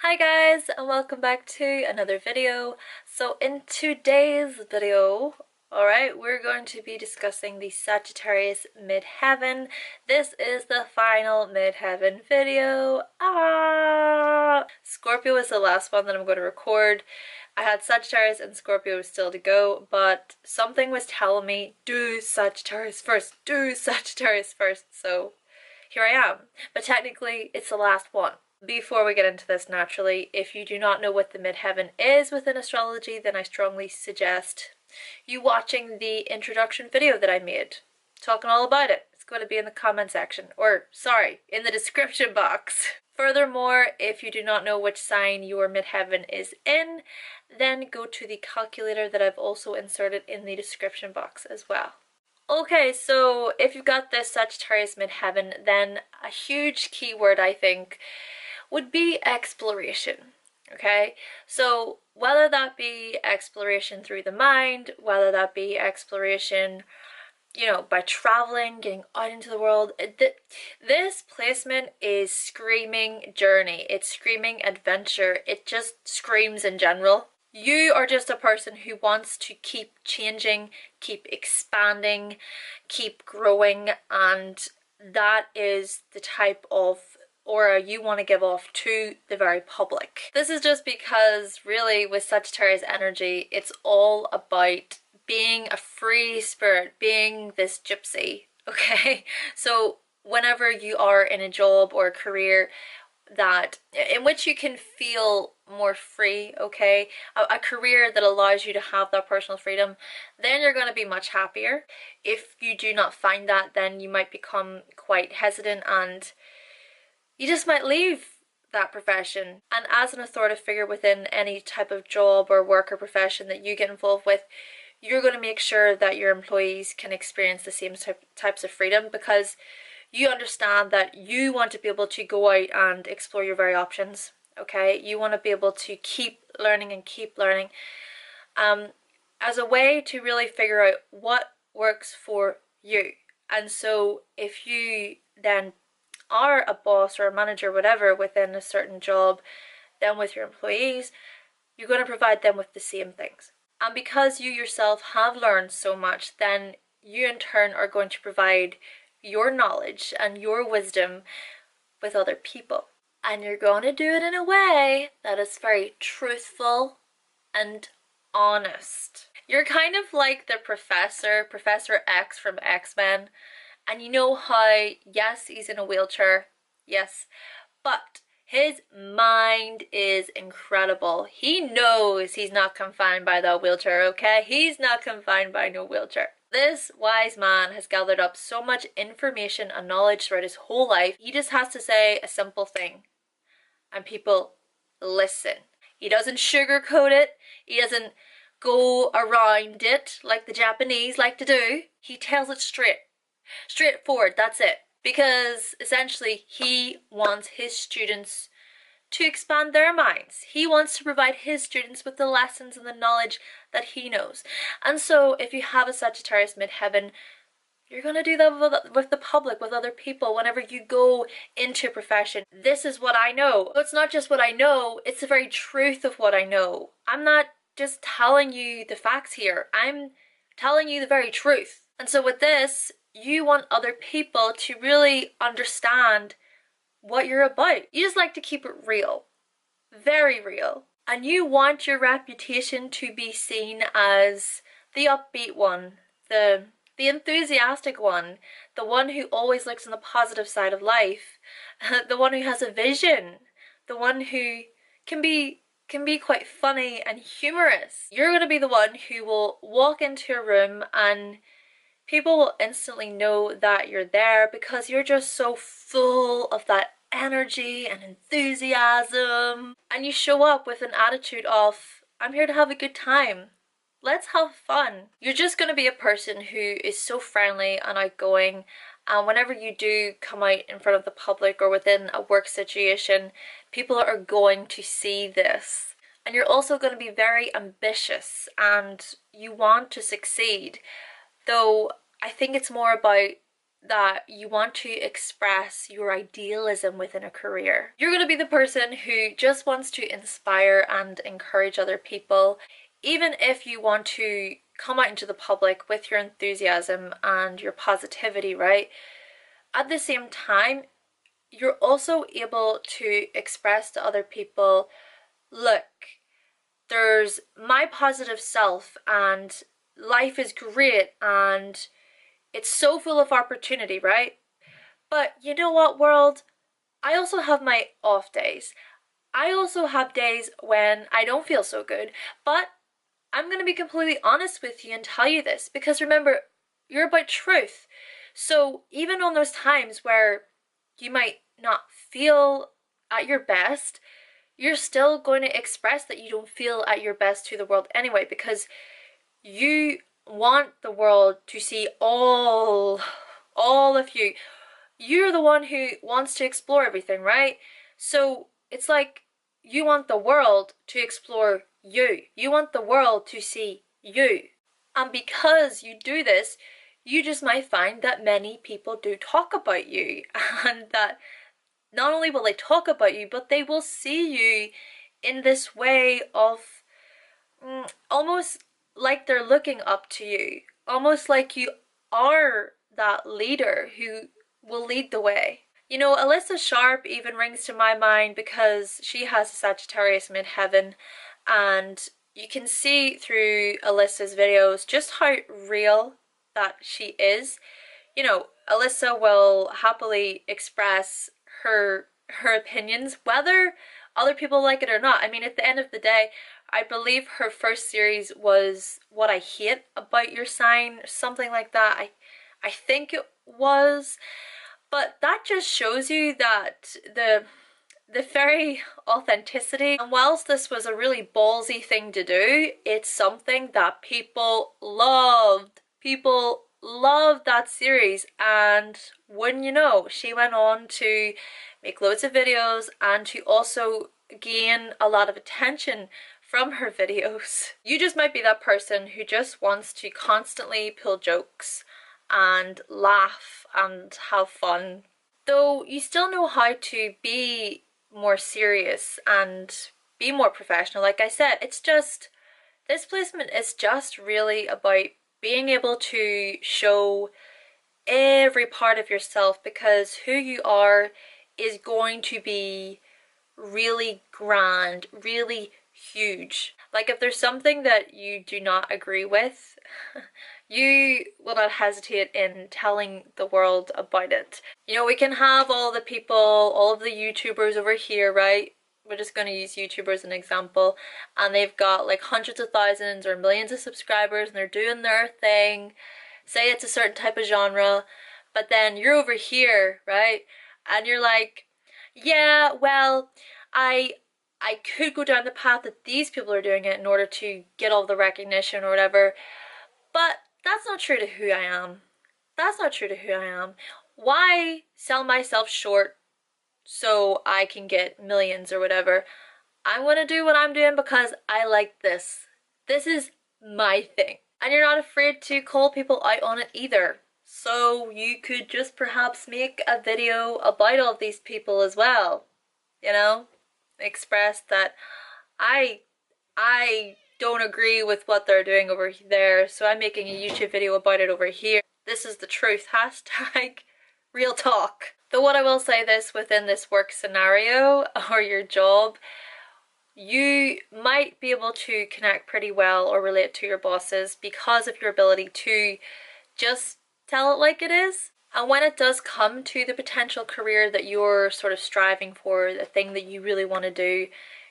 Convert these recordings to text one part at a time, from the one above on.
Hi guys, and welcome back to another video. So in today's video, alright, we're going to be discussing the Sagittarius Midheaven. This is the final Midheaven video. Scorpio is the last one that I'm going to record. I had Sagittarius and Scorpio still to go, but something was telling me, do Sagittarius first, so here I am. But technically, it's the last one. Before we get into this, naturally, if you do not know what the midheaven is within astrology, then I strongly suggest you watching the introduction video that I made, talking all about it. It's going to be in the comment section, or sorry, in the description box. Furthermore, if you do not know which sign your midheaven is in, then go to the calculator that I've also inserted in the description box as well. Okay, so if you've got this Sagittarius Midheaven, then a huge keyword, I think, would be exploration. Okay, so whether that be exploration through the mind, whether that be exploration, by traveling, getting out into the world, this placement is screaming journey. It's screaming adventure. It just screams in general. You are just a person who wants to keep changing, keep expanding, keep growing, and that is the type of aura you want to give off to the very public. This is just because really with Sagittarius energy, it's all about being a free spirit, being this gypsy, okay? So whenever you are in a job or a career in which you can feel more free, okay, a career that allows you to have that personal freedom, then you're going to be much happier. If you do not find that, then you might become quite hesitant and you just might leave that profession. And as an authoritative figure within any type of job or work or profession that you get involved with, you're going to make sure that your employees can experience the same types of freedom, because you understand that you want to be able to go out and explore your very options, okay? You want to be able to keep learning and keep learning as a way to really figure out what works for you. And so if you then are a boss or a manager, whatever, within a certain job, then with your employees, you're going to provide them with the same things. And because you yourself have learned so much, then you in turn are going to provide your knowledge and your wisdom with other people. And you're going to do it in a way that is very truthful and honest. You're kind of like the Professor X from X-Men. And you know how, yes, he's in a wheelchair, yes, but his mind is incredible. He knows he's not confined by that wheelchair, okay? He's not confined by no wheelchair. This wise man has gathered up so much information and knowledge throughout his whole life. He just has to say a simple thing, and people listen. He doesn't sugarcoat it. He doesn't go around it like the Japanese like to do. He tells it straight. Straightforward, that's it. Because essentially he wants his students to expand their minds. He wants to provide his students with the lessons and the knowledge that he knows. And so if you have a Sagittarius Midheaven, you're going to do that with the public, with other people, whenever you go into a profession. This is what I know. It's not just what I know, it's the very truth of what I know. I'm not just telling you the facts here. I'm telling you the very truth. And so with this, you want other people to really understand what you're about. You just like to keep it real. Very real. And you want your reputation to be seen as the upbeat one, the enthusiastic one, the one who always looks on the positive side of life, the one who has a vision, the one who can be quite funny and humorous. You're going to be the one who will walk into a room and people will instantly know that you're there, because you're just so full of that energy and enthusiasm. And you show up with an attitude of, I'm here to have a good time. Let's have fun. You're just going to be a person who is so friendly and outgoing. And whenever you do come out in front of the public or within a work situation, people are going to see this. And you're also going to be very ambitious and you want to succeed. Though I think it's more about that you want to express your idealism within a career. You're going to be the person who just wants to inspire and encourage other people, even if you want to come out into the public with your enthusiasm and your positivity, right? At the same time, you're also able to express to other people, look, there's my positive self and life is great and it's so full of opportunity, right? But you know what, world? I also have my off days. I also have days when I don't feel so good, but I'm going to be completely honest with you and tell you this, because remember, you're about truth. So even on those times where you might not feel at your best, you're still going to express that you don't feel at your best to the world anyway, because you want the world to see all of you. You're the one who wants to explore everything, right? So it's like you want the world to explore you. You want the world to see you. And because you do this, you just might find that many people do talk about you, and that not only will they talk about you, but they will see you in this way of almost like they're looking up to you, almost like you are that leader who will lead the way. You know, Alyssa Sharp even rings to my mind because she has a Sagittarius Midheaven, and you can see through Alyssa's videos just how real that she is. You know, Alyssa will happily express her opinions, whether other people like it or not. I mean, at the end of the day, I believe her first series was What I Hate About Your Sign, something like that. I think it was. But that just shows you that the very authenticity. And whilst this was a really ballsy thing to do, it's something that people loved. People loved that series, and wouldn't you know, she went on to make loads of videos and to also gain a lot of attention from her videos. You just might be that person who just wants to constantly pull jokes and laugh and have fun, though you still know how to be more serious and be more professional. Like I said, it's just, this placement is just really about being able to show every part of yourself, because who you are is going to be really grand, really huge. Like if there's something that you do not agree with, you will not hesitate in telling the world about it. You know, we can have all the people, all of the YouTubers over here, right? We're just going to use YouTubers as an example, and they've got like hundreds of thousands or millions of subscribers, and they're doing their thing. Say it's a certain type of genre, but then you're over here, right? And you're like, yeah, well, I could go down the path that these people are doing it in order to get all the recognition or whatever, but that's not true to who I am. That's not true to who I am. Why sell myself short so I can get millions or whatever? I'm gonna do what I'm doing because I like this. This is my thing. And you're not afraid to call people out on it either. So you could just perhaps make a video about all of these people as well. You know? Express that I don't agree with what they're doing over there, so I'm making a YouTube video about it over here. This is the truth. Hashtag real talk. Though what I will say this, within this work scenario or your job, you might be able to connect pretty well or relate to your bosses because of your ability to just tell it like it is. And when it does come to the potential career that you're sort of striving for, the thing that you really want to do,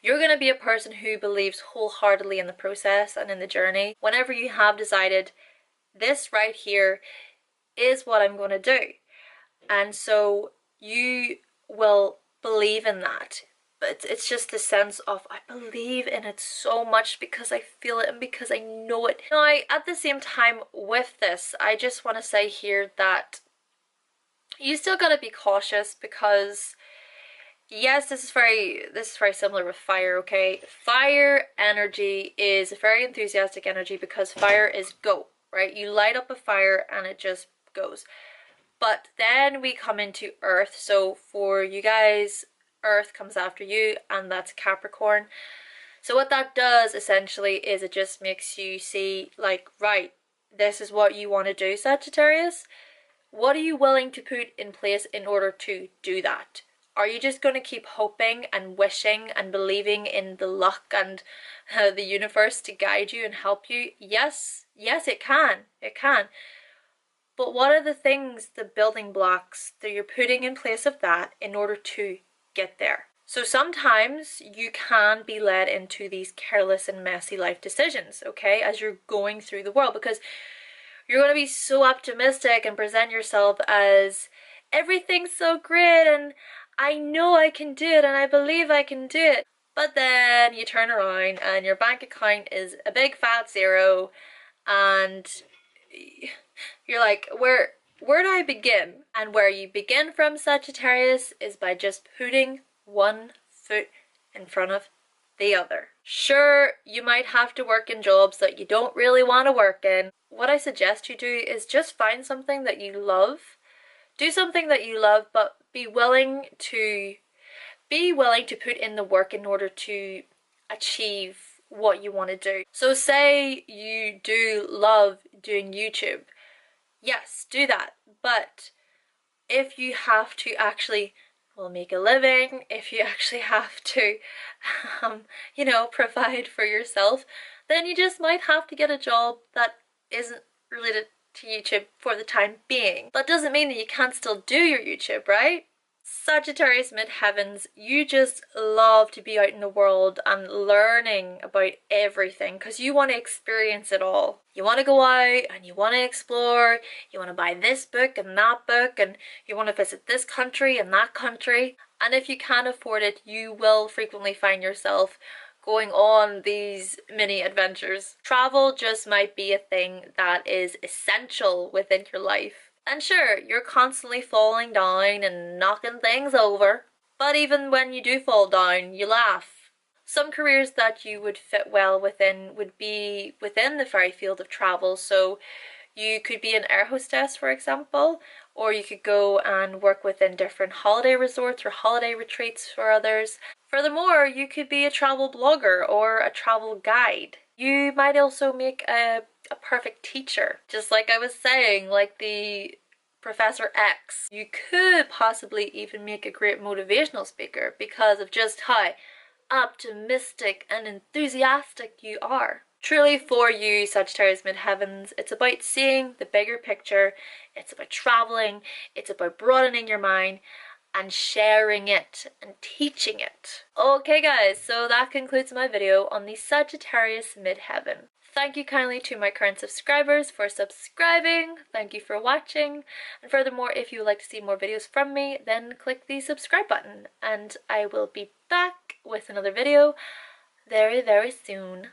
you're going to be a person who believes wholeheartedly in the process and in the journey. Whenever you have decided, this right here is what I'm going to do. And so you will believe in that. But it's just the sense of, I believe in it so much because I feel it and because I know it. Now, at the same time with this, I just want to say here that you still got to be cautious, because yes, this is very similar with fire, okay? Fire energy is a very enthusiastic energy because fire is go, right? You light up a fire and it just goes. But then we come into Earth. So for you guys, Earth comes after you, and that's Capricorn. So what that does essentially is it just makes you see, like, right, this is what you want to do, Sagittarius. What are you willing to put in place in order to do that? Are you just going to keep hoping and wishing and believing in the luck and the universe to guide you and help you? Yes, it can. It can. But what are the things, the building blocks that you're putting in place of that in order to get there? So sometimes you can be led into these careless and messy life decisions, okay, as you're going through the world, because you're going to be so optimistic and present yourself as everything's so great and I know I can do it and I believe I can do it. But then you turn around and your bank account is a big fat zero and you're like, where do I begin? And where you begin from, Sagittarius, is by just putting one foot in front of the other. Sure, you might have to work in jobs that you don't really want to work in. What I suggest you do is just find something that you love. Do something that you love, but be willing to put in the work in order to achieve what you want to do. So say you do love doing YouTube. Yes, do that. But if you have to actually make a living, if you actually have to, provide for yourself, then you just might have to get a job that isn't related to YouTube for the time being. That doesn't mean that you can't still do your YouTube, right? Sagittarius Midheavens, you just love to be out in the world and learning about everything because you want to experience it all. You want to go out and you want to explore, you want to buy this book and that book, and you want to visit this country and that country. And if you can't afford it, you will frequently find yourself going on these mini adventures. Travel just might be a thing that is essential within your life. And sure, you're constantly falling down and knocking things over, but even when you do fall down, you laugh. Some careers that you would fit well within would be within the very field of travel. So you could be an air hostess, for example, or you could go and work within different holiday resorts or holiday retreats for others. Furthermore, you could be a travel blogger or a travel guide. You might also make a perfect teacher, just like I was saying, like the Professor X. You could possibly even make a great motivational speaker because of just how optimistic and enthusiastic you are. Truly for you, Sagittarius Midheavens, it's about seeing the bigger picture, it's about traveling, it's about broadening your mind and sharing it and teaching it. Okay guys, so that concludes my video on the Sagittarius Midheaven. Thank you kindly to my current subscribers for subscribing. Thank you for watching. And furthermore, if you would like to see more videos from me, then click the subscribe button. And I will be back with another video very, very soon.